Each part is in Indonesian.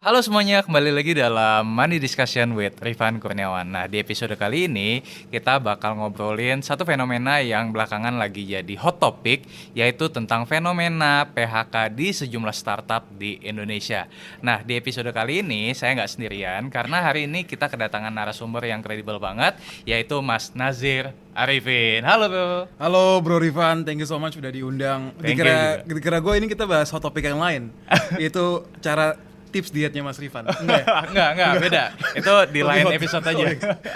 Halo semuanya, kembali lagi dalam Money Discussion with Rifan Kurniawan. Nah, di episode kali ini kita bakal ngobrolin satu fenomena yang belakangan lagi jadi hot topic, yaitu tentang fenomena PHK di sejumlah startup di Indonesia. Nah, di episode kali ini saya nggak sendirian, karena hari ini kita kedatangan narasumber yang kredibel banget, yaitu Mas Nazir Arifin. Halo bro. Halo Bro Rifan, thank you so much udah diundang. Thank you juga. Dikira gue ini kita bahas hot topic yang lain. Itu cara tips dietnya Mas Rifan. Enggak ya? Enggak, beda. Itu di lain Lebih hot. episode aja.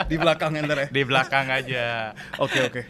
Di belakang ntar ya. Di belakang aja. Oke.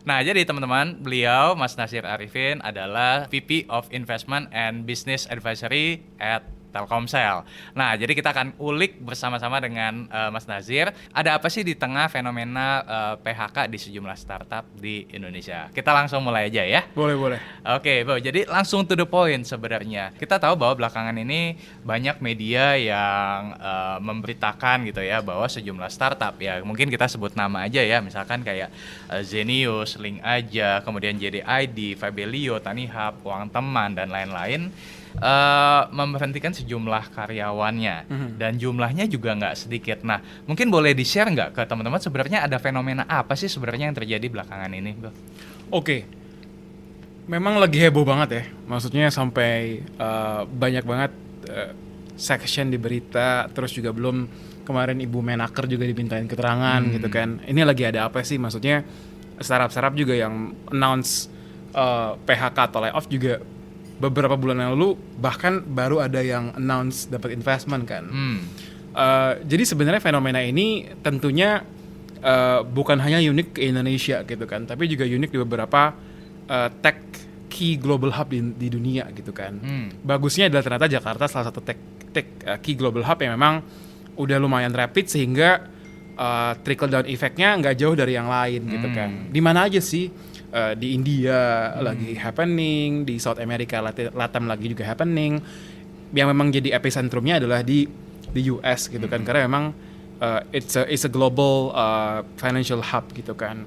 Nah, jadi teman-teman, beliau Mas Nazir Arifin adalah VP of Investment and Business Advisory at Telkomsel. Nah, jadi kita akan ulik bersama-sama dengan Mas Nazir, ada apa sih di tengah fenomena PHK di sejumlah startup di Indonesia. Kita langsung mulai aja ya. Boleh. Oke, Bro. Jadi langsung to the point sebenarnya. Kita tahu bahwa belakangan ini banyak media yang memberitakan gitu ya bahwa sejumlah startup ya, mungkin kita sebut nama aja ya, misalkan kayak Zenius, Link Aja, kemudian JDID, Fabelio, Tanihub, Uang Teman dan lain-lain memberhentikan sejumlah karyawannya dan jumlahnya juga nggak sedikit. Nah, mungkin boleh di-share nggak ke teman-teman sebenarnya ada fenomena apa sih sebenarnya yang terjadi belakangan ini, Bro? Oke. Memang lagi heboh banget ya. Maksudnya sampai banyak banget section di berita. Terus juga belum kemarin Ibu Menaker juga dimintain keterangan gitu kan. Ini lagi ada apa sih? Maksudnya startup-startup juga yang announce PHK atau layoff juga beberapa bulan yang lalu, bahkan baru ada yang announce dapat investment kan. Jadi sebenarnya fenomena ini tentunya bukan hanya unik ke Indonesia gitu kan, tapi juga unik di beberapa tech key global hub di dunia gitu kan. Bagusnya adalah ternyata Jakarta salah satu tech key global hub yang memang udah lumayan rapid sehingga trickle down effect-nya nggak jauh dari yang lain gitu kan. Di mana aja sih? Di India lagi happening, di South America, Latam lagi juga happening. Yang memang jadi epicentrumnya adalah di US gitu kan, karena memang it's a global financial hub gitu kan.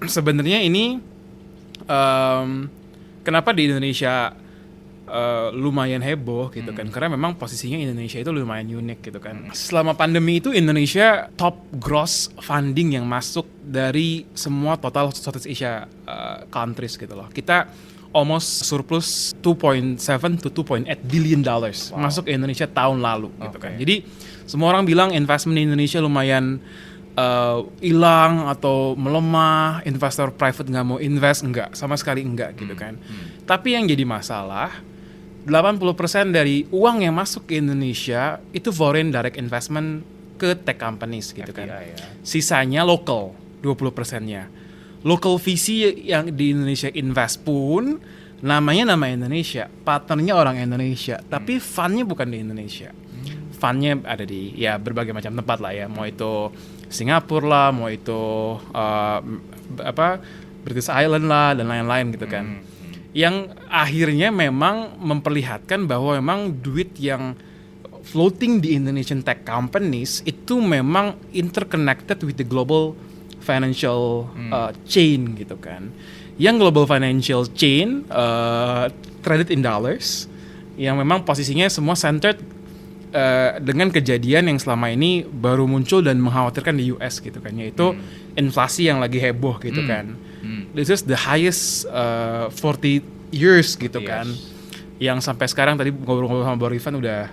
Sebenarnya ini kenapa di Indonesia lumayan heboh gitu kan, karena memang posisinya Indonesia itu lumayan unik gitu kan. Selama pandemi itu Indonesia top gross funding yang masuk dari semua total Southeast Asia countries gitu loh. Kita almost surplus 2.7 to 2.8 billion dollars masuk ke Indonesia tahun lalu gitu kan. Jadi semua orang bilang investment di Indonesia lumayan hilang atau melemah, investor private nggak mau invest, enggak, sama sekali enggak gitu kan. Tapi yang jadi masalah 80% dari uang yang masuk ke Indonesia itu foreign direct investment ke tech companies gitu kan. FDI, ya. Sisanya local 20%-nya. Local VC yang di Indonesia invest pun namanya nama Indonesia, partnernya orang Indonesia, tapi fundnya bukan di Indonesia. Fundnya ada di ya berbagai macam tempat lah ya, mau itu Singapura lah, mau itu British Island lah dan lain-lain gitu kan. Yang akhirnya memang memperlihatkan bahwa memang duit yang floating di Indonesian tech companies itu memang interconnected with the global financial chain gitu kan. Yang global financial chain traded in dollars, yang memang posisinya semua centered dengan kejadian yang selama ini baru muncul dan mengkhawatirkan di US gitu kan, yaitu inflasi yang lagi heboh gitu kan. This is the highest 40 years gitu kan. Yang sampai sekarang tadi ngobrol-ngobrol sama Bro Rifan udah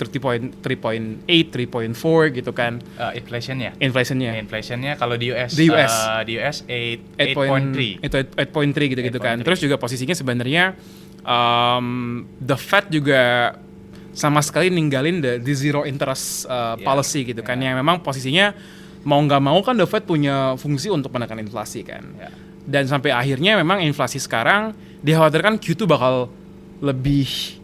3.8, 3.4 gitu kan. Inflationnya kalau di US, di US 8.3. Itu 8.3 gitu kan. Terus juga posisinya sebenarnya the Fed juga sama sekali ninggalin the zero interest policy gitu kan, yang memang posisinya mau nggak mau kan the Fed punya fungsi untuk menekan inflasi kan. Dan sampai akhirnya memang inflasi sekarang dikhawatirkan Q2 bakal lebih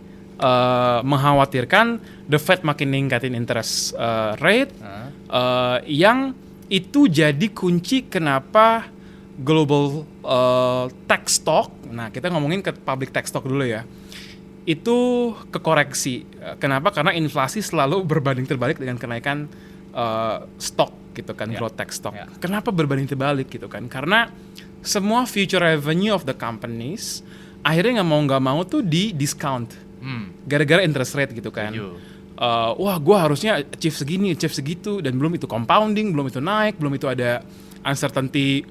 mengkhawatirkan the Fed makin ningkatin interest rate, yang itu jadi kunci kenapa global tech stock. Nah, kita ngomongin ke public tech stock dulu ya. Itu kekoreksi. Kenapa? Karena inflasi selalu berbanding terbalik dengan kenaikan stok gitu kan, growth tech stock. Kenapa berbanding terbalik gitu kan? Karena semua future revenue of the companies akhirnya nggak mau tuh di discount gara-gara interest rate gitu kan. Setuju. Wah gue harusnya achieve segini, achieve segitu, dan belum itu compounding, belum itu naik, belum itu ada uncertainty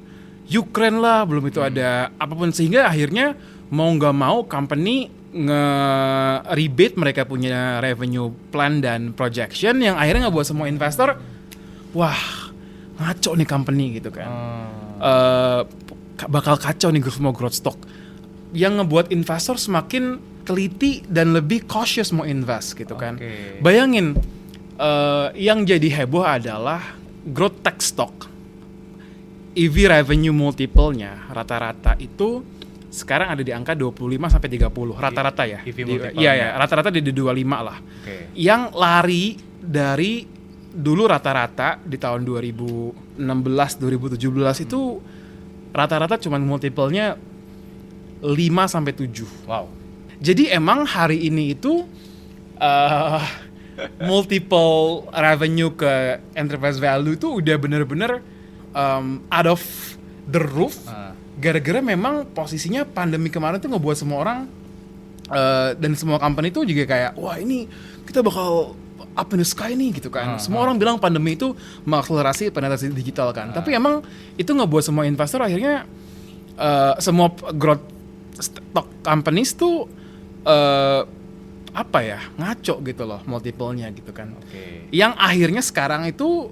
Ukraine lah, belum itu ada apapun, sehingga akhirnya mau nggak mau company nge-rebate mereka punya revenue plan dan projection yang akhirnya ngebuat semua investor, wah ngaco nih company gitu kan. Bakal kacau nih semua growth stock, yang ngebuat investor semakin teliti dan lebih cautious mau invest gitu kan. Bayangin yang jadi heboh adalah growth tech stock, EV revenue multiple-nya rata-rata itu sekarang ada di angka 25-30 rata-rata ya. EV multiple-nya. Iya, rata-rata di 25 lah. Yang lari dari dulu rata-rata di tahun 2016 2017 itu rata-rata cuman multiple-nya 5-7. Wow. Jadi emang hari ini itu multiple revenue ke enterprise value itu udah bener-bener out of the roof. Gara-gara memang posisinya pandemi kemarin tuh ngebuat semua orang dan semua company tuh juga kayak, wah ini kita bakal up in the sky nih gitu kan. Semua orang bilang pandemi itu mengakselerasi penetrasi digital kan. Tapi emang itu ngebuat semua investor akhirnya semua growth stock companies tuh apa ya, ngaco gitu loh multiple-nya gitu kan. Yang akhirnya sekarang itu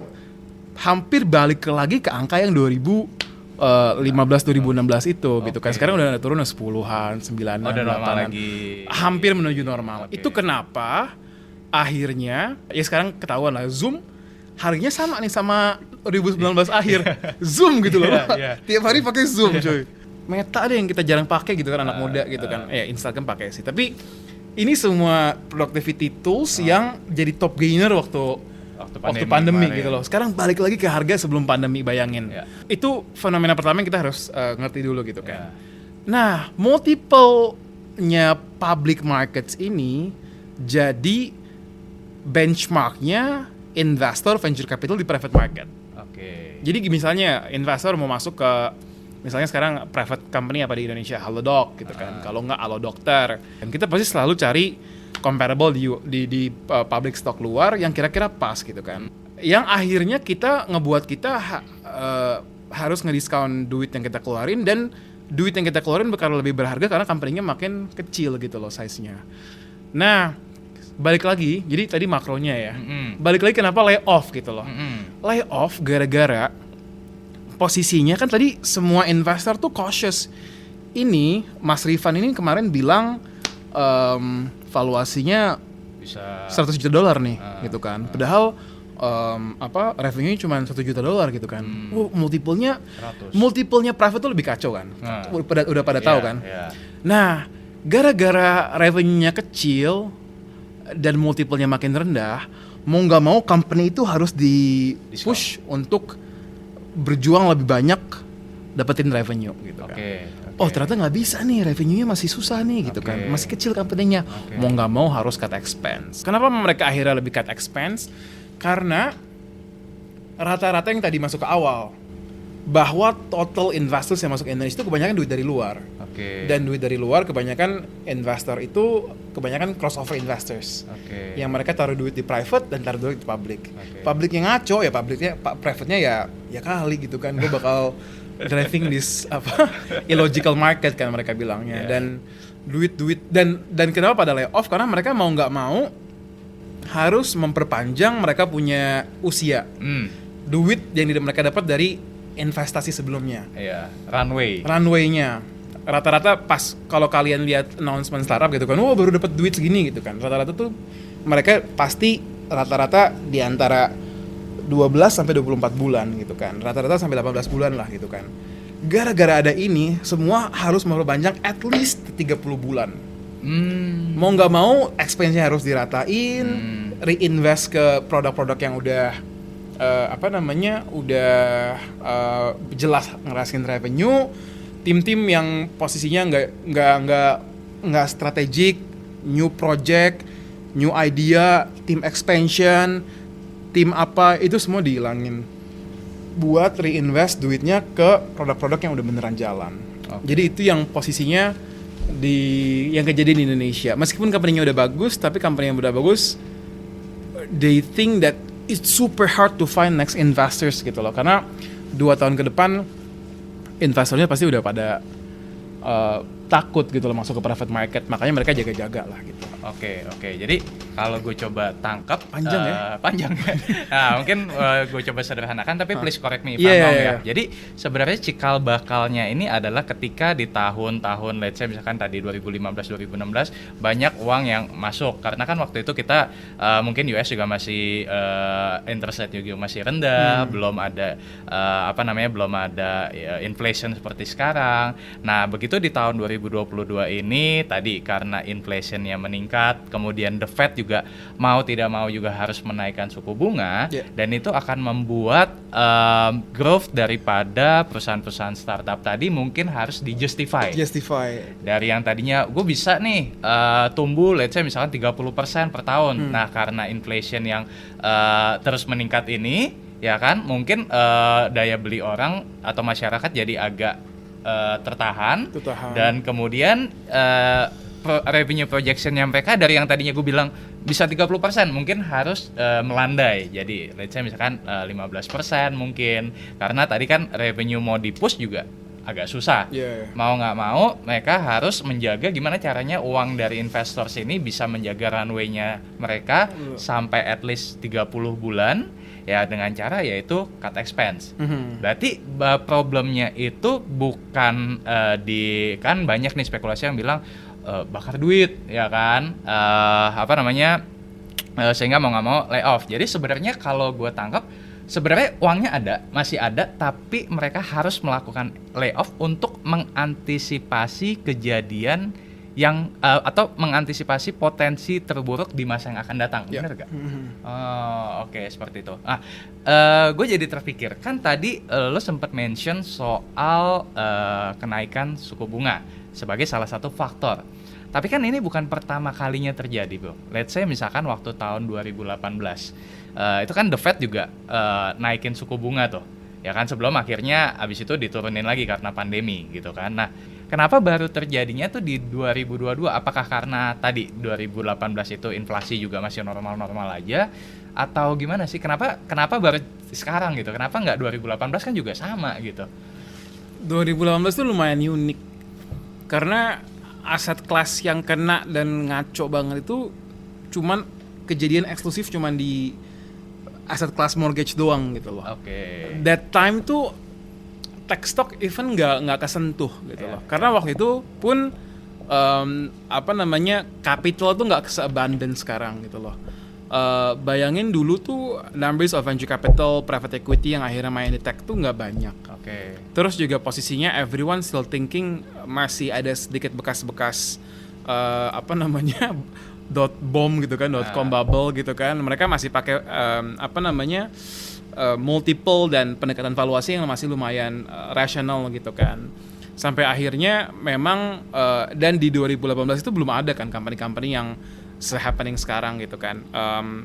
hampir balik lagi ke angka yang 2015-2016 itu gitu kan. Sekarang udah turun 10-an, 9-an, 8-an. Hampir menuju normal. Itu kenapa akhirnya ya sekarang ketahuan lah Zoom harganya sama nih sama 2019 akhir. Zoom gitu loh. Tiap hari pakai Zoom coy. Meta deh yang kita jarang pakai gitu kan, anak muda gitu kan. Ya Instagram pakai sih. Tapi ini semua productivity tools yang jadi top gainer waktu pandemi gitu loh. Sekarang balik lagi ke harga sebelum pandemi, bayangin. Itu fenomena pertama yang kita harus ngerti dulu gitu kan. Nah, multiple-nya public markets ini jadi benchmarknya investor venture capital di private market. Jadi misalnya investor mau masuk ke, misalnya sekarang private company apa di Indonesia, Halodoc gitu kan. Kalau nggak Alodokter. Dan kita pasti selalu cari comparable di public stock luar yang kira-kira pas gitu kan. Yang akhirnya ngebuat kita harus ngediskon duit yang kita keluarin, dan duit yang kita keluarin bakal lebih berharga karena company-nya makin kecil gitu loh size-nya. Nah, balik lagi, jadi tadi makronya ya. Balik lagi kenapa layoff gitu loh. Layoff gara-gara posisinya kan tadi semua investor tuh cautious. Ini Mas Rifan ini kemarin bilang valuasinya bisa $100 juta nih gitu kan. Padahal revenue-nya cuma $1 juta gitu kan. Multiple-nya private tuh lebih kacau kan. Udah pada tahu kan. Nah, gara-gara revenue-nya kecil dan multiple-nya makin rendah, mau nggak mau company itu harus di push untuk berjuang lebih banyak dapetin revenue gitu kan. Oh ternyata nggak bisa nih, revenue-nya masih susah nih gitu kan, masih kecil company-nya. Mau nggak mau harus cut expense. Kenapa mereka akhirnya lebih cut expense? Karena rata-rata yang tadi masuk ke awal, bahwa total investors yang masuk ke Indonesia itu kebanyakan duit dari luar. Dan duit dari luar kebanyakan investor itu kebanyakan crossover investors. Yang mereka taruh duit di private dan taruh duit di public. Publicnya ngaco ya, private-nya ya kali gitu kan. Gue bakal driving this illogical market kan mereka bilangnya. Dan duit dan kenapa pada layoff? Karena mereka mau nggak mau harus memperpanjang mereka punya usia. Duit yang mereka dapat dari investasi sebelumnya. Runway-nya. Rata-rata pas kalau kalian lihat announcement startup gitu kan, baru dapat duit segini gitu kan. Rata-rata tuh mereka pasti rata-rata di antara 12 sampai 24 bulan gitu kan. Rata-rata sampai 18 bulan lah gitu kan. Gara-gara ada ini, semua harus memperpanjang at least 30 bulan. Mau nggak mau expense-nya harus diratain, reinvest ke produk-produk yang udah udah jelas ngerasain revenue. Tim-tim yang posisinya nggak strategik, new project, new idea, tim expansion, tim apa itu semua dihilangin buat reinvest duitnya ke produk-produk yang udah beneran jalan. Jadi itu yang posisinya yang kejadian di Indonesia. Meskipun company-nya udah bagus, tapi company yang udah bagus, they think that it's super hard to find next investors gitu loh. Karena 2 tahun ke depan investornya pasti udah pada takut gitu loh masuk ke private market. Makanya mereka jaga-jaga lah gitu. Oke. Jadi kalau gue coba tangkap Panjang ya? Panjang. Nah, mungkin gue coba sederhanakan tapi please correct me if I'm Yeah, wrong yeah, ya. yeah. Jadi sebenarnya cikal bakalnya ini adalah ketika di tahun-tahun let's say misalkan tadi 2015 2016 banyak uang yang masuk karena kan waktu itu kita mungkin US juga masih interest rate juga masih rendah, belum ada belum ada inflation seperti sekarang. Nah, begitu di tahun 2022 ini tadi karena inflationnya meningkat, kemudian the Fed juga mau tidak mau juga harus menaikkan suku bunga, dan itu akan membuat growth daripada perusahaan-perusahaan startup tadi mungkin harus dijustify. Dari yang tadinya gue bisa nih tumbuh let's say misalkan 30% per tahun. Nah, karena inflation yang terus meningkat ini, ya kan, mungkin daya beli orang atau masyarakat jadi agak tertahan. Dan kemudian revenue projection-nya mereka dari yang tadinya gue bilang bisa 30% mungkin harus melandai. Jadi let's say misalkan 15% mungkin. Karena tadi kan revenue mau di-push juga agak susah. Mau nggak mau mereka harus menjaga gimana caranya uang dari investor sini bisa menjaga runway-nya mereka sampai at least 30 bulan. Ya dengan cara yaitu cut expense. Berarti problemnya itu bukan kan banyak nih spekulasi yang bilang bakar duit ya kan, sehingga mau nggak mau layoff. Jadi sebenarnya kalau gue tangkap sebenarnya uangnya masih ada, tapi mereka harus melakukan layoff untuk mengantisipasi kejadian yang atau mengantisipasi potensi terburuk di masa yang akan datang, benar gak? Oke, seperti itu. Gue jadi terpikir, kan tadi lo sempat mention soal kenaikan suku bunga sebagai salah satu faktor. Tapi kan ini bukan pertama kalinya terjadi, bro. Let's say misalkan waktu tahun 2018, itu kan The Fed juga naikin suku bunga tuh. Ya kan, sebelum akhirnya abis itu diturunin lagi karena pandemi gitu kan. Nah, kenapa baru terjadinya tuh di 2022? Apakah karena tadi 2018 itu inflasi juga masih normal-normal aja? Atau gimana sih? Kenapa baru sekarang gitu? Kenapa nggak 2018 kan juga sama gitu? 2018 tuh lumayan unik. Karena aset kelas yang kena dan ngaco banget itu cuman kejadian eksklusif cuman di aset kelas mortgage doang gitu loh. That time tuh tech stock even nggak kesentuh gitu loh. Karena waktu itu pun capital tuh nggak se-abundant sekarang gitu loh. Bayangin dulu tuh numbers of venture capital, private equity yang akhirnya main di tech tuh nggak banyak. Terus juga posisinya everyone still thinking masih ada sedikit bekas-bekas .bomb gitu kan, .com bubble gitu kan. Mereka masih pakai multiple dan pendekatan valuasi yang masih lumayan rasional gitu kan. Sampai akhirnya memang dan di 2018 itu belum ada kan company-company yang se-happening sekarang gitu kan.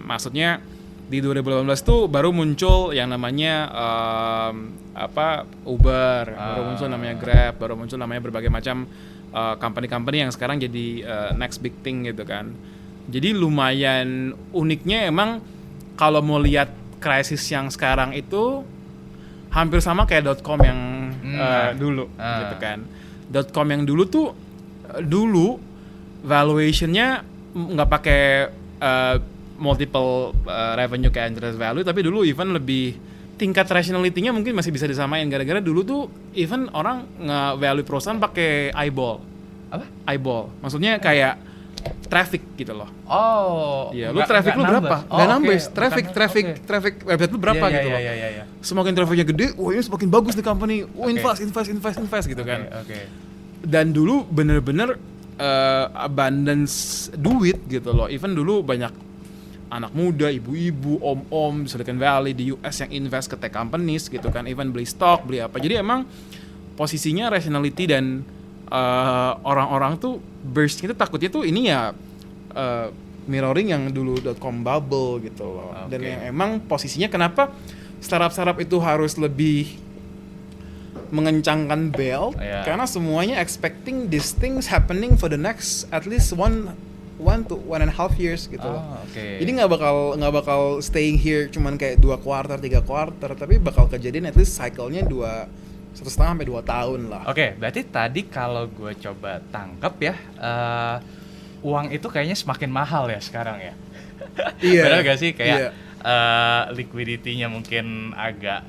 Maksudnya di 2018 tuh baru muncul yang namanya Uber, baru muncul namanya Grab, baru muncul namanya berbagai macam company-company yang sekarang jadi next big thing gitu kan. Jadi lumayan uniknya emang kalau mau lihat krisis yang sekarang itu hampir sama kayak .com yang dulu gitu kan. .com yang dulu tuh valuationnya nggak pakai multiple revenue kayak enterprise value, tapi dulu even lebih tingkat rationality-nya mungkin masih bisa disamain gara-gara dulu tuh even orang nge-value perusahaan pakai eyeball. Apa? Eyeball. Maksudnya kayak traffic gitu loh. Iya, lu traffic lu berapa? Nggak numbers. Traffic website lu berapa gitu loh. Semakin trafficnya gede, ini semakin bagus di company. Invest gitu kan. Dan dulu bener-bener abundance duit gitu loh. Even dulu banyak anak muda, ibu-ibu, om-om di Silicon Valley, di US yang invest ke tech companies gitu kan. Even beli stock, beli apa. Jadi emang posisinya rationality dan orang-orang tuh burst itu takutnya tuh ini ya mirroring yang dulu .com bubble gitu loh. Dan yang emang posisinya kenapa startup-startup itu harus lebih mengencangkan bell Yeah. karena semuanya expecting these things happening for the next at least one to 1.5 years gitu loh. Oke. Jadi nggak bakal staying here cuman kayak 2 kuartal 3 kuartal, tapi bakal kejadian at least cycle-nya 1,5 sampai 2 tahun lah. Oke, berarti tadi kalau gue coba tangkap ya, uang itu kayaknya semakin mahal ya sekarang ya. Iya. Benar gak sih kayak Iya. liquidity-nya mungkin agak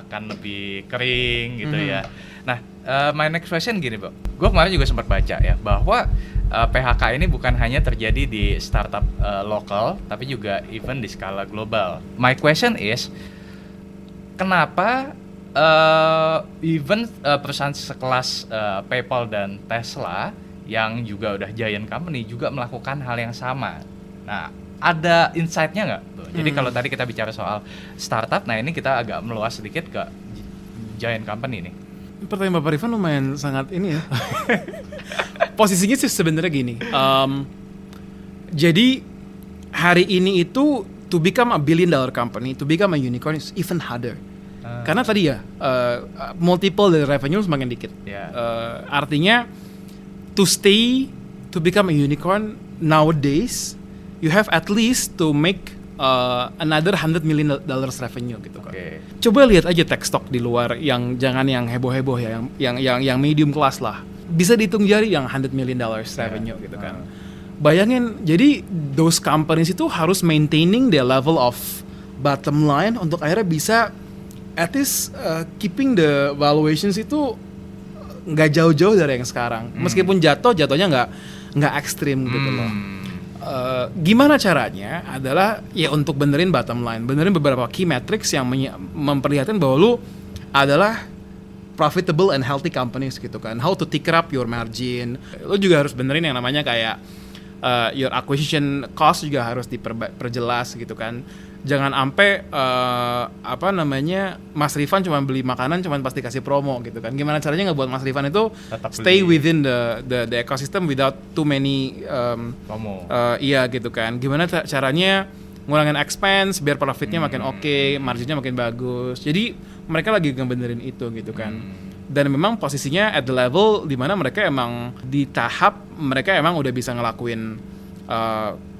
akan lebih kering gitu ya. Nah, my next question gini, Bang. Gue kemarin juga sempat baca ya bahwa PHK ini bukan hanya terjadi di startup lokal, tapi juga even di skala global. My question is, kenapa even perusahaan sekelas PayPal dan Tesla yang juga udah giant company juga melakukan hal yang sama? Nah, ada insight-nya nggak tuh? Jadi kalau tadi kita bicara soal startup, nah ini kita agak meluas sedikit ke giant company nih. Pertanyaan Bapak Rifan lumayan sangat ini ya. Posisinya sih sebenarnya gini. Jadi hari ini itu to become a billion dollar company, to become a unicorn is even harder. Karena tadi ya multiple dari revenue semakin dikit. Yeah. Artinya to stay to become a unicorn nowadays, you have at least to make another $100 million revenue gitu kan. Oke. Coba lihat aja tech stock di luar yang jangan yang heboh-heboh ya, yang medium class lah. Bisa dihitung jari yang $100 million revenue gitu kan. Bayangin, jadi those companies itu harus maintaining their level of bottom line untuk akhirnya bisa at least keeping the valuations itu nggak jauh-jauh dari yang sekarang. Meskipun jatuhnya nggak ekstrim gitu loh. Gimana caranya adalah ya untuk benerin bottom line, benerin beberapa key metrics yang memperlihatkan bahwa lu adalah profitable and healthy companies gitu kan. How to ticker up your margin. Lu juga harus benerin yang namanya kayak your acquisition cost juga harus diperjelas gitu kan. Jangan sampai Mas Rifan cuma beli makanan cuma pasti kasih promo gitu kan. Gimana caranya ngebuat Mas Rifan itu Tetap stay beli. within the ecosystem without too many Promo. iya gitu kan. Gimana caranya ngurangin expense biar profitnya makin oke, marginnya makin bagus. Jadi mereka lagi ngebenerin itu gitu kan. Dan memang posisinya at the level di mana mereka emang di tahap mereka emang udah bisa ngelakuin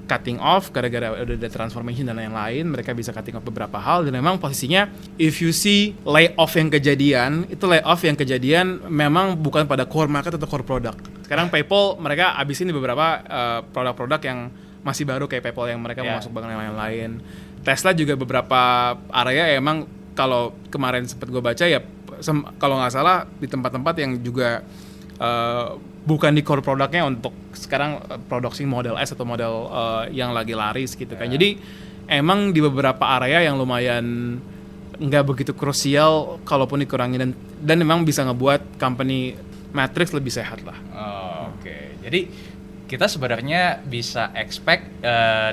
cutting off gara-gara udah ada transformation dan lain-lain. Mereka bisa cutting off beberapa hal dan memang posisinya if you see layoff yang kejadian memang bukan pada core market atau core product. Sekarang PayPal mereka abisin di beberapa produk-produk yang masih baru kayak PayPal yang mereka mau masuk bank dan lain-lain. Tesla juga beberapa area emang kalau kemarin sempat gue baca ya kalau nggak salah di tempat-tempat yang juga bukan di core produknya untuk sekarang produksi model S atau model yang lagi laris gitu kan. Jadi emang di beberapa area yang lumayan nggak begitu krusial kalaupun dikurangin dan memang bisa ngebuat company matrix lebih sehat lah. Oke. Jadi kita sebenarnya bisa expect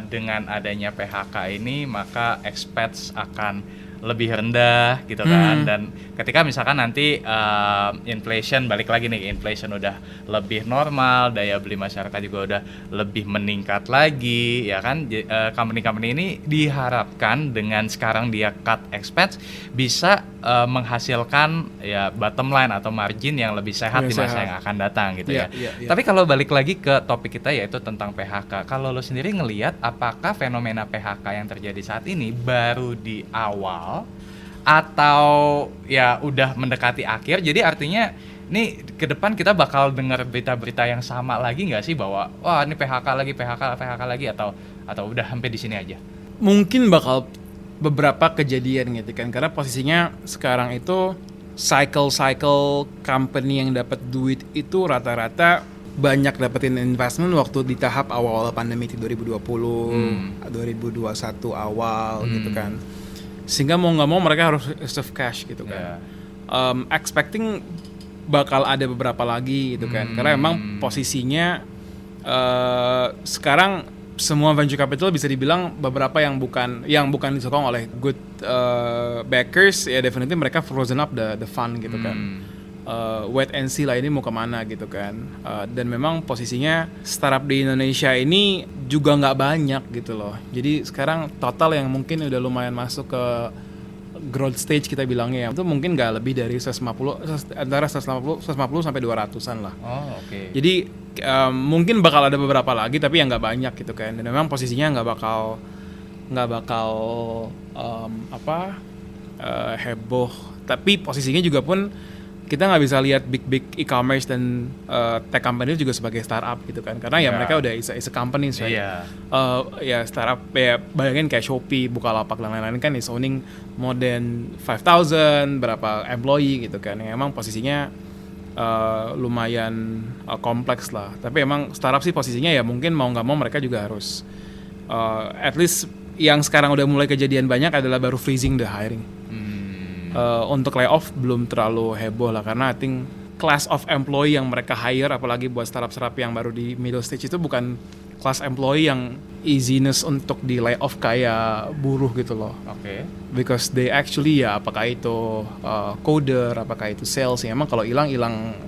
dengan adanya PHK ini maka expats akan lebih rendah gitu kan. Dan ketika misalkan nanti inflation balik lagi nih, inflation udah lebih normal, daya beli masyarakat juga udah lebih meningkat lagi ya kan. Company-company ini diharapkan dengan sekarang dia cut expense bisa menghasilkan ya bottom line atau margin yang lebih sehat di masa yang akan datang gitu ya. Tapi kalau balik lagi ke topik kita yaitu tentang PHK, kalau lo sendiri ngelihat apakah fenomena PHK yang terjadi saat ini baru di awal atau ya udah mendekati akhir? Jadi artinya nih ke depan kita bakal dengar berita-berita yang sama lagi nggak sih bahwa wah ini PHK lagi atau udah sampai di sini aja? Mungkin bakal beberapa kejadian gitu kan, karena posisinya sekarang itu cycle company yang dapat duit itu rata-rata banyak dapetin investment waktu di tahap awal-awal pandemi 2020, 2021 awal gitu kan. Sehingga mau nggak mau mereka harus save cash gitu kan. Expecting bakal ada beberapa lagi gitu kan. Karena emang posisinya sekarang semua venture capital bisa dibilang beberapa yang bukan disokong oleh good backers ya definitely mereka frozen up the fund gitu kan. Wait and see lah ini mau kemana gitu kan. Dan memang posisinya startup di Indonesia ini juga nggak banyak gitu loh. Jadi sekarang total yang mungkin udah lumayan masuk ke growth stage kita bilangnya, itu mungkin nggak lebih dari 150, antara 150 sampai 200-an lah. Oh, oke. Jadi mungkin bakal ada beberapa lagi tapi yang nggak banyak gitu kan. Dan memang posisinya nggak bakal heboh. Tapi posisinya juga pun kita nggak bisa lihat big e-commerce dan tech company juga sebagai startup gitu kan. Karena ya mereka udah is a company, right? Ya startup ya, bayangin kayak Shopee, Bukalapak dan lain-lain kan is owning more than 5,000 berapa employee gitu kan. Ya, emang posisinya lumayan kompleks lah. Tapi emang startup sih posisinya ya mungkin mau nggak mau mereka juga harus at least yang sekarang udah mulai kejadian banyak adalah baru freezing the hiring. Untuk layoff belum terlalu heboh lah, karena I think class of employee yang mereka hire, apalagi buat startup yang baru di middle stage itu bukan class employee yang easiness untuk di layoff kayak buruh gitu loh. Oke. Because they actually ya apakah itu coder, apakah itu sales, ya emang kalau hilang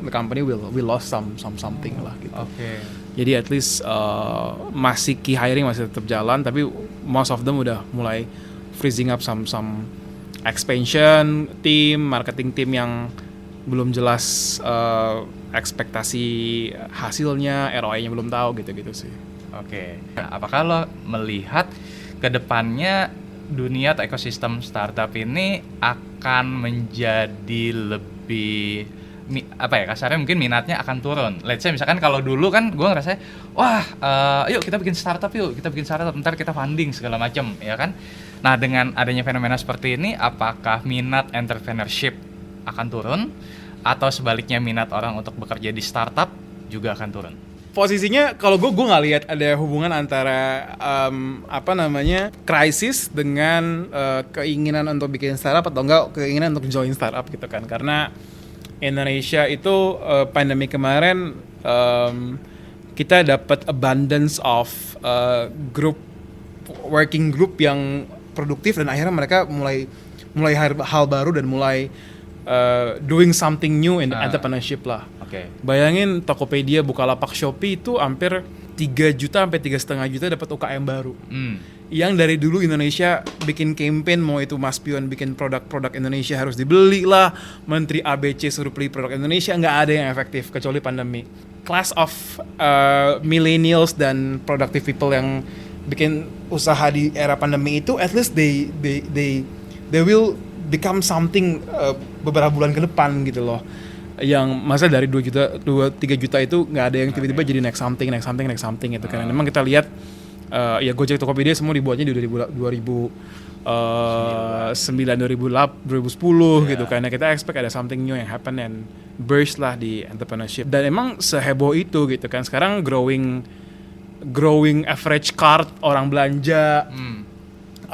the company will lost something lah gitu. Oke. Jadi at least masih key hiring masih tetap jalan, tapi most of them udah mulai freezing up some expansion team, marketing team yang belum jelas ekspektasi hasilnya, ROI-nya belum tahu gitu-gitu sih. Oke. Nah, apakah lo melihat ke depannya dunia atau ekosistem startup ini akan menjadi lebih kasarnya mungkin minatnya akan turun. Let's say misalkan kalau dulu kan gue ngerasa yuk kita bikin startup, ntar kita funding segala macam, ya kan. Nah, dengan adanya fenomena seperti ini, apakah minat entrepreneurship akan turun atau sebaliknya minat orang untuk bekerja di startup juga akan turun? Posisinya kalau gue nggak lihat ada hubungan antara krisis dengan keinginan untuk bikin startup atau enggak keinginan untuk join startup gitu kan. Karena Indonesia itu pandemi kemarin kita dapat abundance of working group yang produktif, dan akhirnya mereka mulai hal baru dan mulai doing something new in entrepreneurship lah. Okay. Bayangin Tokopedia, Bukalapak, Shopee itu hampir 3 juta sampai 3,5 juta dapat UKM baru. Yang dari dulu Indonesia bikin campaign, mau itu Mas Pion bikin produk Indonesia harus dibeli lah, Menteri ABC suruh beli produk Indonesia, nggak ada yang efektif kecuali pandemi. Class of millennials dan productive people yang bikin usaha di era pandemi itu, at least they will become something beberapa bulan ke depan gitu loh. Yang masa dari 2-3 juta itu nggak ada yang tiba-tiba jadi next something gitu kan. Memang kita lihat ya Gojek, Tokopedia semua dibuatnya di 2009, 2010 gitu kan. Kita expect ada something new yang happen and burst lah di entrepreneurship. Dan emang seheboh itu gitu kan. Sekarang growing average card orang belanja,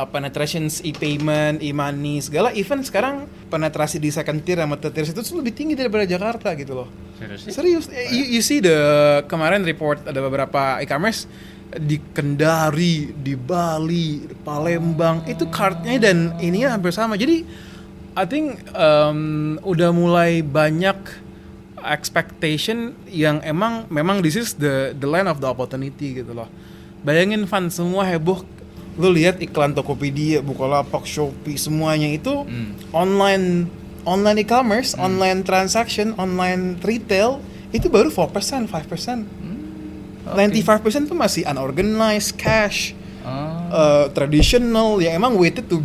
penetrations e-payment, e-money, segala event sekarang penetrasi di second tier sama third tier itu lebih tinggi daripada Jakarta gitu loh. Serius. You see kemarin report ada beberapa e-commerce di Kendari, di Bali, di Palembang, itu cardnya dan ininya hampir sama. Jadi I think udah mulai banyak expectation yang memang this is the land of the opportunity gitu loh. Bayangin Van, semua heboh, lu lihat iklan Tokopedia, Bukalapak, Shopee, semuanya itu online e-commerce, online transaction, online retail, itu baru 4%, 5%. 95% itu masih unorganized, cash, traditional, yang emang waited to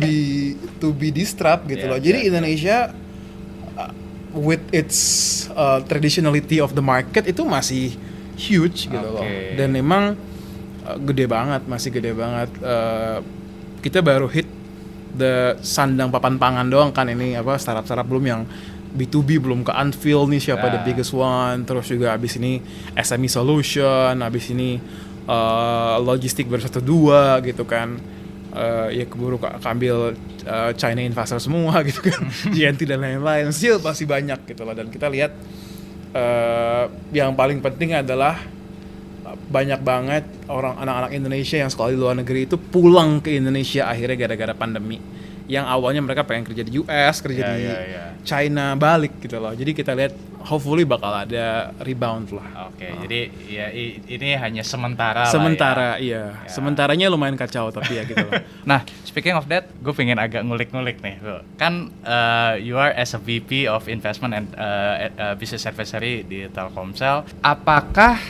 be disrupt gitu loh. Jadi Indonesia with its traditionality of the market itu masih huge gitu loh. Dan memang masih gede banget. Kita baru hit the sandang papan pangan doang kan ini, startup belum yang B2B belum ke unveil nih siapa the biggest one. Terus juga abis ini SME solution, abis ini logistik baru 1-2 gitu kan. Ya keburu keambil China investor semua gitu kan. GNT dan lain-lain, still masih banyak gitu loh. Dan kita lihat yang paling penting adalah banyak banget anak-anak Indonesia yang sekolah di luar negeri itu pulang ke Indonesia akhirnya gara-gara pandemi. yang awalnya mereka pengen kerja di US, kerja di China, balik gitu loh. Jadi kita lihat hopefully bakal ada rebound lah. Oke, jadi ya ini hanya sementara Sementara, lah ya. iya. Sementaranya lumayan kacau tapi ya gitu loh. Nah, speaking of that, gue pengen agak ngulik-ngulik nih. Kan you are as a VP of Investment and Business Advisory di Telkomsel. Apakah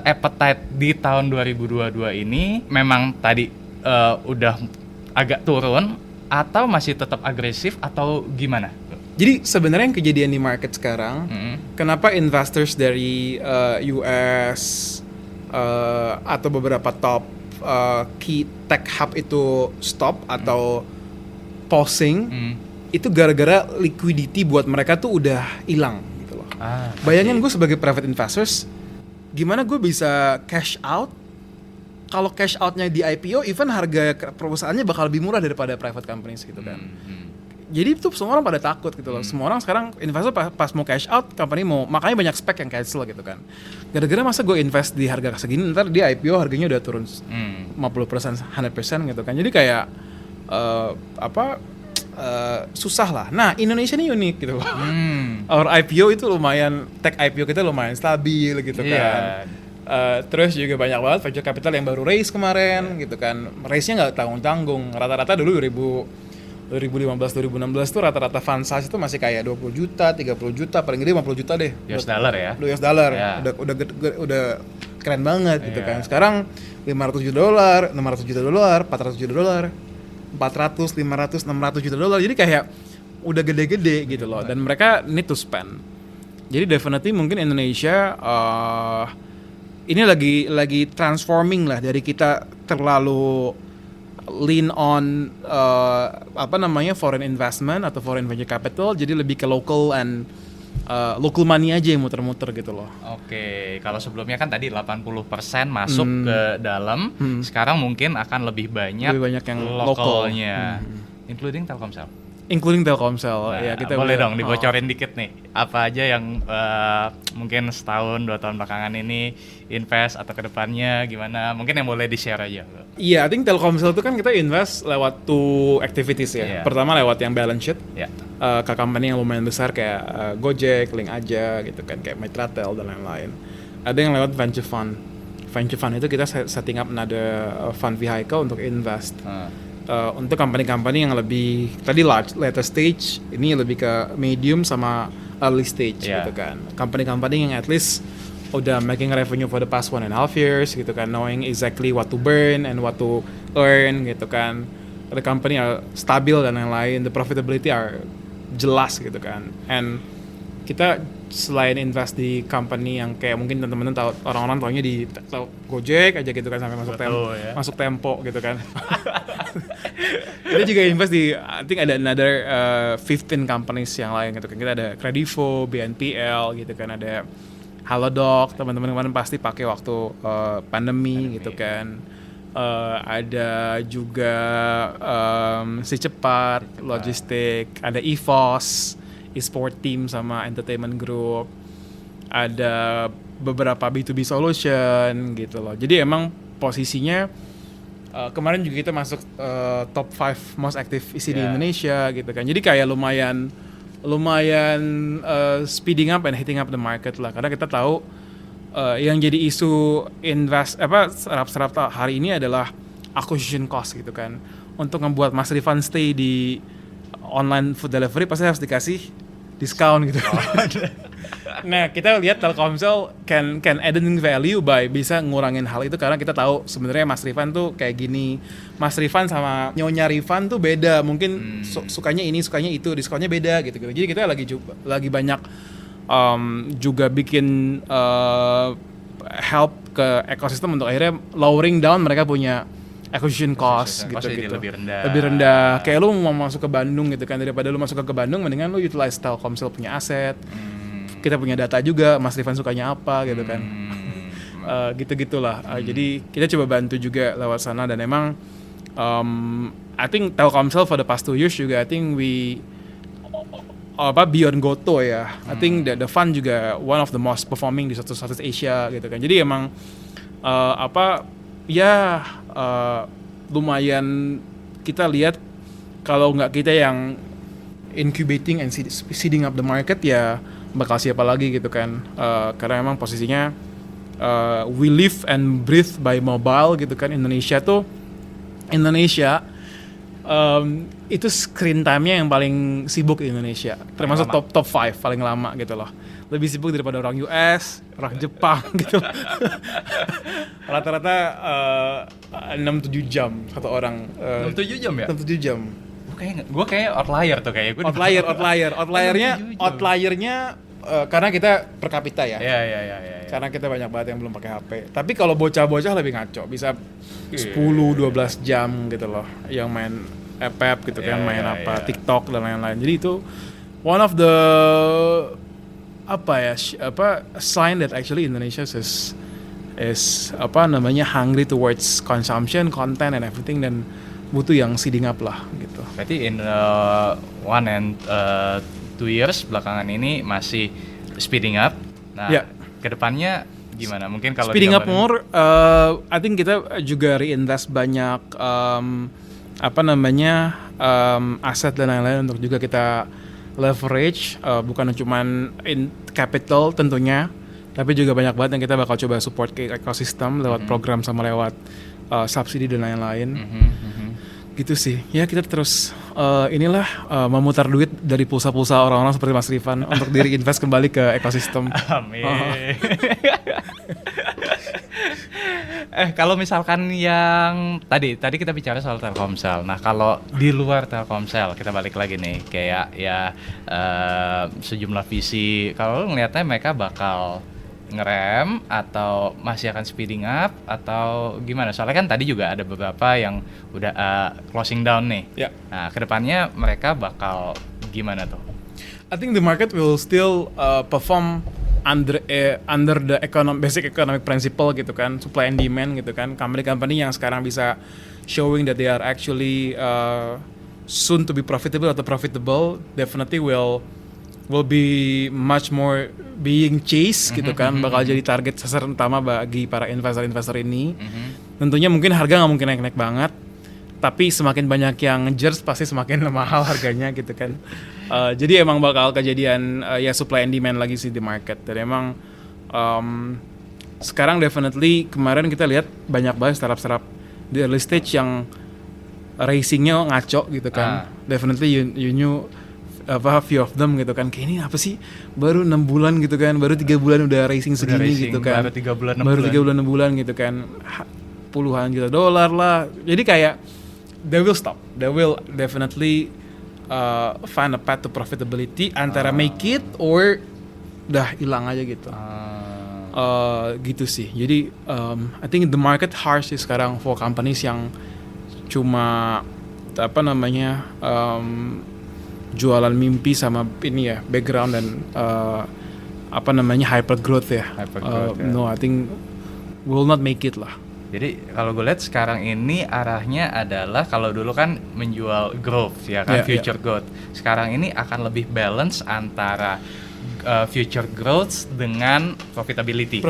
appetite di tahun 2022 ini memang tadi udah agak turun atau masih tetap agresif atau gimana? Jadi sebenarnya yang kejadian di market sekarang, kenapa investors dari US atau beberapa top key tech hub itu stop atau pausing, itu gara-gara liquidity buat mereka tuh udah hilang gitu loh. Bayangin gue sebagai private investors, gimana gue bisa cash out? Kalau cash outnya di IPO, even harga perusahaannya bakal lebih murah daripada private companies gitu kan. Jadi itu semua orang pada takut gitu loh. Semua orang sekarang investor pas mau cash out, company mau, makanya banyak spec yang cancel gitu kan. Gara-gara masa gue invest di harga segini, ntar di IPO harganya udah turun 50%, 100% gitu kan. Jadi kayak susah lah. Nah, Indonesia ini unik gitu loh. Our IPO itu lumayan, tech IPO kita lumayan stabil gitu kan. Terus juga banyak banget venture capital yang baru raise kemarin gitu kan. Raise-nya nggak tanggung-tanggung. Rata-rata dulu 2015-2016 tuh rata-rata fund size itu masih kayak 20 juta, 30 juta, paling gede 50 juta deh. US dollar ya? US dollar. Udah keren banget gitu kan. Sekarang 500 juta dolar, 600 juta dolar, 400 juta dolar, 400, 500, 600 juta dolar. Jadi kayak udah gede-gede gitu loh. Dan mereka need to spend. Jadi definitely mungkin Indonesia ini lagi transforming lah dari kita terlalu lean on foreign investment atau foreign venture capital, jadi lebih ke local and local money aja yang muter-muter gitu loh. Oke, kalau sebelumnya kan tadi 80% masuk ke dalam, sekarang mungkin akan lebih banyak yang lokalnya, including Telkomsel. Including Telkomsel, nah, ya kita boleh dong dibocorin dikit nih, apa aja yang mungkin setahun 2 tahun belakangan ini invest atau kedepannya gimana, mungkin yang boleh di-share aja. Iya, I think Telkomsel itu kan kita invest lewat 2 activities ya. Pertama lewat yang balance sheet, ke company yang lumayan besar kayak Gojek, Link Aja gitu kan, kayak Mitratel dan lain-lain. Ada yang lewat venture fund. Venture fund itu kita setting up another fund vehicle untuk invest. Untuk company-company yang lebih tadi later stage, ini lebih ke medium sama early stage gitu kan. Company-company yang at least udah making revenue for the past 1.5 years gitu kan, knowing exactly what to burn and what to earn gitu kan. The company are stabil dan lain-lain, the profitability are jelas gitu kan. And kita selain invest di company yang kayak mungkin teman-teman tahu, orang-orang taunya di Gojek aja gitu kan, sampai masuk Tempo gitu kan. Kita juga invest di, I think ada another 15 companies yang lain gitu kan. Kita ada Kredivo, BNPL gitu kan, ada Halodoc, teman-teman kemarin pasti pakai waktu pandemi gitu kan. Ada juga Si Cepat, Logistik, ada EVOS, e-sport team sama entertainment group, ada beberapa B2B solution gitu loh. Jadi emang posisinya kemarin juga kita masuk top 5 most active EC di Indonesia gitu kan. Jadi kayak lumayan speeding up and hitting up the market lah, karena kita tahu yang jadi isu serap hari ini adalah acquisition cost gitu kan. Untuk membuat Mas Rifan stay di online food delivery pasti harus dikasih diskon gitu. Nah, kita lihat Telkomsel can adding value by bisa ngurangin hal itu, karena kita tahu sebenarnya Mas Rifan tuh kayak gini. Mas Rifan sama Nyonya Rifan tuh beda, mungkin sukanya ini, sukanya itu, diskonnya beda gitu. Jadi kita lagi banyak juga bikin help ke ekosistem untuk akhirnya lowering down mereka punya acquisition cost gitu. Lebih rendah. Kayak lu mau masuk ke Bandung gitu kan, daripada lu masuk ke Bandung mendingan lu utilize Telkomsel punya aset. Kita punya data juga, Mas Rifan sukanya apa gitu kan. Gitu-gitulah. Jadi kita coba bantu juga lewat sana, dan emang I think Telkomsel for the past 2 years juga I think we beyond Goto ya. I think the fund juga one of the most performing di Southeast Asia gitu kan. Jadi emang lumayan kita lihat kalau nggak kita yang incubating and seeding up the market, ya bakal siapa lagi gitu kan. Karena memang posisinya we live and breathe by mobile gitu kan. Indonesia itu screen time-nya yang paling sibuk di Indonesia, termasuk top 5 paling lama gitu loh. Lebih sibuk daripada orang US, orang Jepang gitu. Rata-rata 6-7 jam satu orang. 7 jam ya? 6-7 jam. Gue kayak outlier tuh kayak gue. Outliernya karena kita per kapita ya. Iya. Karena kita banyak banget yang belum pakai HP. Tapi kalau bocah-bocah lebih ngaco, bisa 10-12 jam gitu loh yang main app gitu kan, main TikTok dan lain-lain. Jadi itu one of the sign that actually Indonesia is hungry towards consumption, content and everything, dan butuh yang seeding up lah gitu. Berarti in 1 and 2 years belakangan ini masih speeding up. Nah, kedepannya gimana? Mungkin kalau speeding up more, I think kita juga reinvest banyak aset dan lain-lain untuk juga kita leverage, bukan cuman in capital tentunya, tapi juga banyak banget yang kita bakal coba support ke ekosistem lewat program sama lewat subsidi dan lain-lain. Gitu sih. Ya kita terus memutar duit dari pulsa-pulsa orang-orang seperti Mas Rifan untuk reinvest kembali ke ekosistem. Amin. Kalau misalkan yang tadi kita bicara soal Telkomsel. Nah, kalau di luar Telkomsel kita balik lagi nih, kayak ya sejumlah visi. Kalau lu ngeliatnya mereka bakal ngerem atau masih akan speeding up atau gimana? Soalnya kan tadi juga ada beberapa yang udah closing down nih. Yeah. Nah, kedepannya mereka bakal gimana tuh? I think the market will still perform under the basic economic principle gitu kan, supply and demand gitu kan. Company yang sekarang bisa showing that they are actually soon to be profitable atau profitable definitely will be much more being chased gitu kan, bakal jadi target sasaran utama bagi para investor ini. Tentunya mungkin harga nggak mungkin naik-naik banget, tapi semakin banyak yang ngejar pasti semakin mahal harganya gitu kan. Jadi emang bakal kejadian ya supply and demand lagi sih di market. Dan emang sekarang definitely kemarin kita lihat banyak banget startup di early stage yang racingnya ngaco gitu kan. Definitely you knew few of them gitu kan, kayak ini apa sih, baru 6 bulan gitu kan, baru 3 bulan udah racing segini gitu kan, baru 3 bulan 6 bulan gitu kan, puluhan juta dolar lah. Jadi kayak they will stop, they will definitely find a path to profitability, antara make it or udah hilang aja gitu. Gitu sih. Jadi I think the market harsh sih sekarang for companies yang cuma jualan mimpi sama ini ya, background dan hyper growth ya. No, I think will not make it lah. Jadi kalau gue lihat sekarang ini arahnya adalah, kalau dulu kan menjual growth ya kan, future growth. Sekarang ini akan lebih balance antara future growth dengan profitability.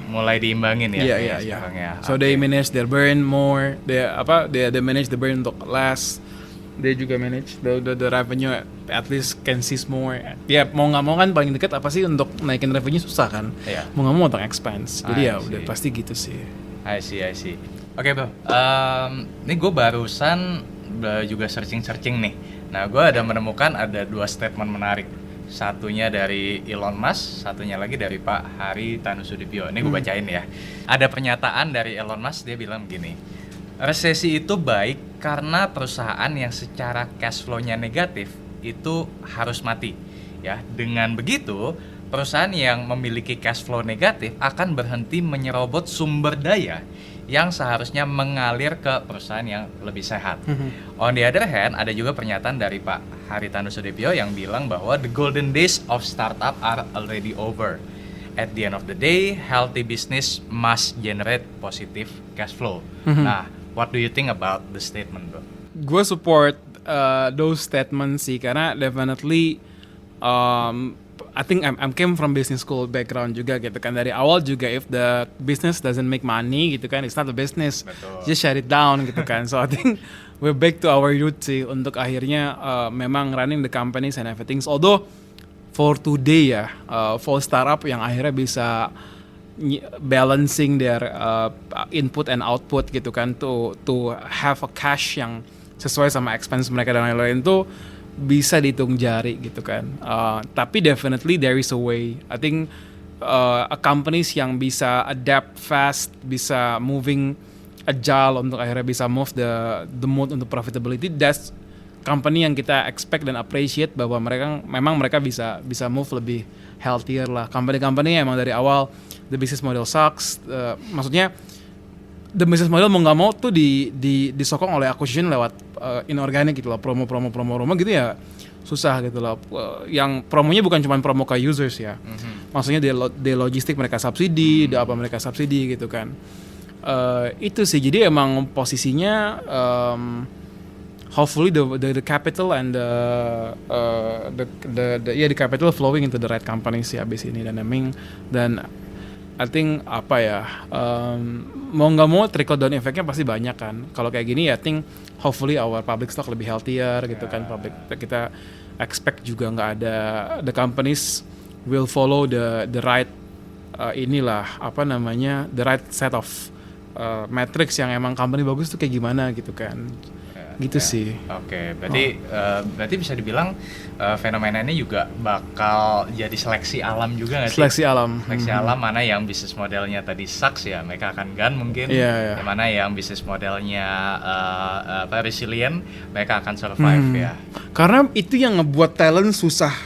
Mulai diimbangin ya. Iya. So they manage their burn more, they manage the burn untuk less. Dia juga manage the revenue, at least can seize more. Ya mau nggak mau kan paling dekat apa sih untuk naikin revenue susah kan. Mau nggak mau untuk expense. Jadi ya udah pasti gitu sih. I see. Oke, Bro. Ini gue barusan juga searching nih. Nah, gue ada menemukan ada 2 statement menarik. Satunya dari Elon Musk, satunya lagi dari Pak Hari Tanusudibio. Ini gue bacain ya. Ada pernyataan dari Elon Musk, dia bilang begini. Resesi itu baik karena perusahaan yang secara cash flow-nya negatif itu harus mati. Ya, dengan begitu, perusahaan yang memiliki cash flow negatif akan berhenti menyerobot sumber daya yang seharusnya mengalir ke perusahaan yang lebih sehat. On the other hand, ada juga pernyataan dari Pak Haritanu Sudibyo yang bilang bahwa the golden days of startup are already over. At the end of the day, healthy business must generate positive cash flow. Nah, what do you think about the statement, bro? Gue support those statements sih, karena definitely I think I'm came from business school background juga gitu kan, dari awal juga if the business doesn't make money gitu kan, it's not a business. Betul. Just shut it down gitu kan. So I think we're back to our roots sih untuk akhirnya memang running the companies and everything. Although for today ya, for startup yang akhirnya bisa balancing their input and output gitu kan, to have a cash yang sesuai sama expense mereka dan lain-lain tuh bisa dihitung jari gitu kan. Tapi definitely there is a way. I think a companies yang bisa adapt fast, bisa moving agile untuk akhirnya bisa move the mode untuk profitability, that's company yang kita expect dan appreciate bahwa mereka bisa move lebih healthier lah. Company-company yang emang dari awal the business model sucks, maksudnya the business model mau nggak mau tuh disokong oleh acquisition lewat inorganic gitu loh, promo gitu ya susah gitu loh. Yang promonya bukan cuma promo ke users ya, maksudnya di logistik mereka subsidi, di apa mereka subsidi gitu kan. Itu sih, jadi emang posisinya hopefully the capital and the capital flowing into the right companies ya abis ini, dan I think apa ya, mau nggak mau trickle down effect-nya pasti banyak kan. Kalau kayak gini ya, I think hopefully our public stock lebih healthier gitu kan. Public kita expect juga nggak ada, the companies will follow the right the right set of metrics yang emang company bagus tuh kayak gimana gitu kan. Gitu sih. Oke, berarti bisa dibilang fenomena ini juga bakal jadi seleksi alam juga nggak sih? Seleksi alam. Seleksi alam, mana yang bisnis modelnya tadi sucks ya mereka akan gun mungkin. Yeah. Mana yang bisnis modelnya resilient, mereka akan survive ya. Karena itu yang ngebuat talent susah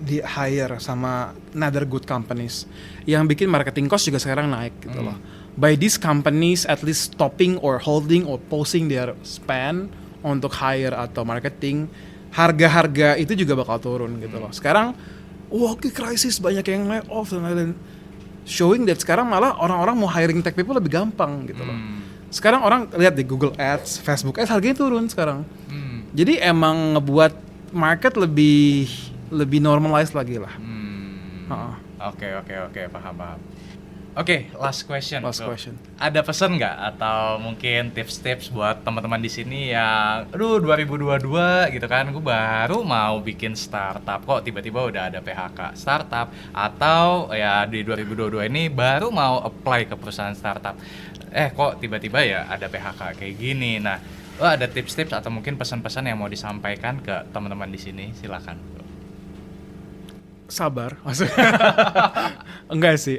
di hire sama another good companies. Yang bikin marketing cost juga sekarang naik gitu loh. By these companies at least stopping or holding or pausing their spend untuk hire atau marketing, harga-harga itu juga bakal turun gitu loh. Sekarang krisis, banyak yang lay off dan lain-lain, showing that sekarang malah orang-orang mau hiring tech people lebih gampang gitu loh. Sekarang orang lihat di Google Ads, Facebook Ads harganya turun sekarang. Jadi emang ngebuat market lebih normalized lagi lah. Oke, paham. Oke, last question. Ada pesan nggak atau mungkin tips-tips buat teman-teman di sini yang 2022 gitu kan, gue baru mau bikin startup kok tiba-tiba udah ada PHK startup, atau ya di 2022 ini baru mau apply ke perusahaan startup, kok tiba-tiba ya ada PHK kayak gini. Nah, lo ada tips-tips atau mungkin pesan-pesan yang mau disampaikan ke teman-teman di sini? Silakan. Sabar, maksudnya enggak sih.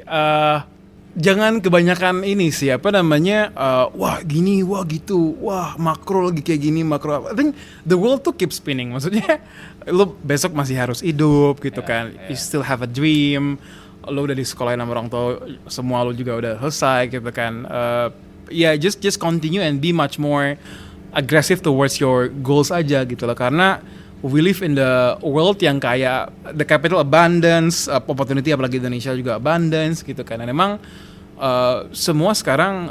Jangan kebanyakan ini sih, wah gini, wah gitu, wah makro lagi kayak gini, makro. I think the world tuh keep spinning, maksudnya lo besok masih harus hidup gitu kan. You still have a dream, lo udah di sekolahin sama orang tua, semua lo juga udah selesai gitu kan. Just continue and be much more aggressive towards your goals aja gitu loh, karena we live in the world yang kayak the capital abundance, opportunity apalagi Indonesia juga abundance gitu kan. Dan emang semua sekarang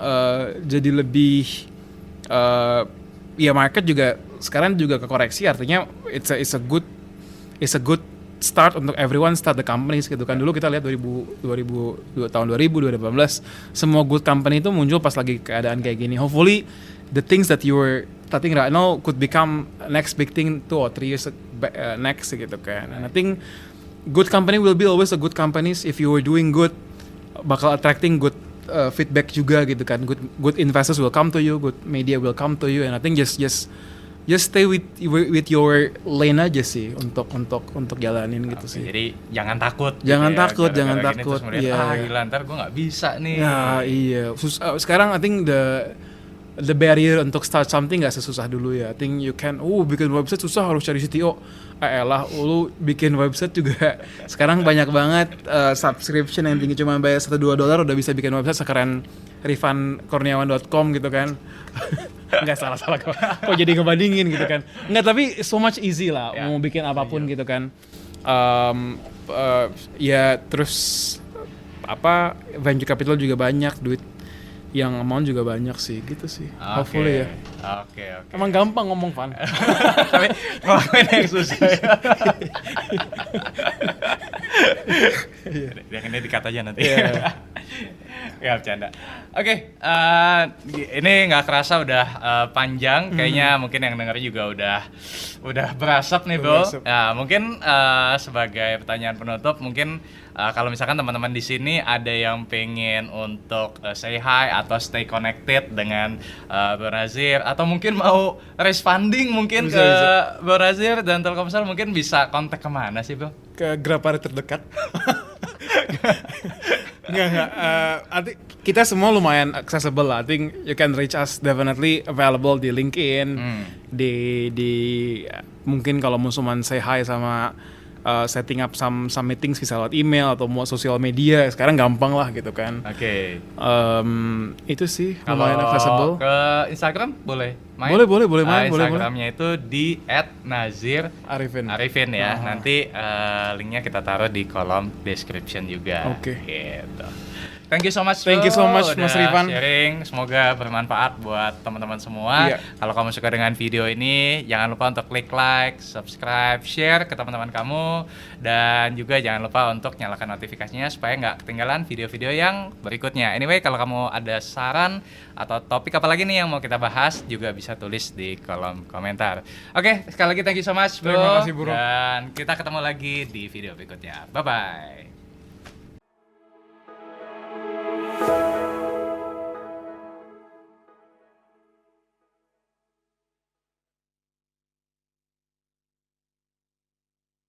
jadi lebih market juga sekarang juga kekoreksi, artinya it's a good start untuk everyone start the companies gitu kan. Dulu kita lihat 2018 semua good company itu muncul pas lagi keadaan kayak gini. Hopefully the things that you were starting right now could become next big thing 2 or 3 years next gitu kan. And I think good company will be always a good companies if you were doing good, bakal attracting good feedback juga gitu kan. Good investors will come to you, good media will come to you, and I think just stay with your lane aja sih untuk jalanin gitu sih. Jadi jangan takut. Jangan gitu takut. Terus gila, ntar gue nggak bisa nih. Ya iya. Sekarang I think the barrier untuk start something nggak sesusah dulu ya. I think you can, bikin website susah harus cari CTO. Lu bikin website juga sekarang banyak banget subscription yang tinggi cuma bayar $1-2 udah bisa bikin website sekeren rifankurniawan.com gitu kan. Nggak salah kok jadi ngebandingin gitu kan. Nggak, tapi so much easy lah mau bikin apapun gitu kan. Terus venture capital juga banyak, duit yang amount juga banyak sih gitu sih. Hopefully ya. Oke. Emang gampang ngomong Van. Tapi ngelakuin yang susah. Yang ini dikat aja nanti. Iya. Ya bercanda. Oke, ini nggak kerasa udah panjang. Kayaknya mungkin yang denger juga udah berasap nih, Bro. Berasap. Nah, mungkin sebagai pertanyaan penutup, mungkin kalau misalkan teman-teman di sini ada yang pengen untuk say hi atau stay connected dengan Bro Nazir, atau mungkin mau raise funding mungkin Bisa. ke Bro Nazir dan Telkomsel, mungkin bisa kontak kemana sih, Bro? Ke Grapari terdekat. Enggak. I think kita semua lumayan accessible lah. I think you can reach us definitely available di LinkedIn, di mungkin kalau mau cuman say hi sama setting up some meetings bisa lewat email atau mau sosial media. Sekarang gampang lah gitu kan. Oke. Itu sih Kalau lumayan accessible. ke Instagram boleh main? Boleh main, boleh. Instagramnya itu di @nazir Arifin. ya. Nanti linknya kita taruh di kolom description juga. Oke. Gitu. Thank you so much. Thank you so much, udah Mas Rifan. sharing. Semoga bermanfaat buat teman-teman semua. Iya. Kalau kamu suka dengan video ini, jangan lupa untuk klik like, subscribe, share ke teman-teman kamu, dan juga jangan lupa untuk nyalakan notifikasinya supaya nggak ketinggalan video-video yang berikutnya. Anyway, kalau kamu ada saran atau topik apa lagi nih yang mau kita bahas, juga bisa tulis di kolom komentar. Oke, sekali lagi thank you so much, Bro. Terima kasih, Bro. Dan kita ketemu lagi di video berikutnya. Bye-bye.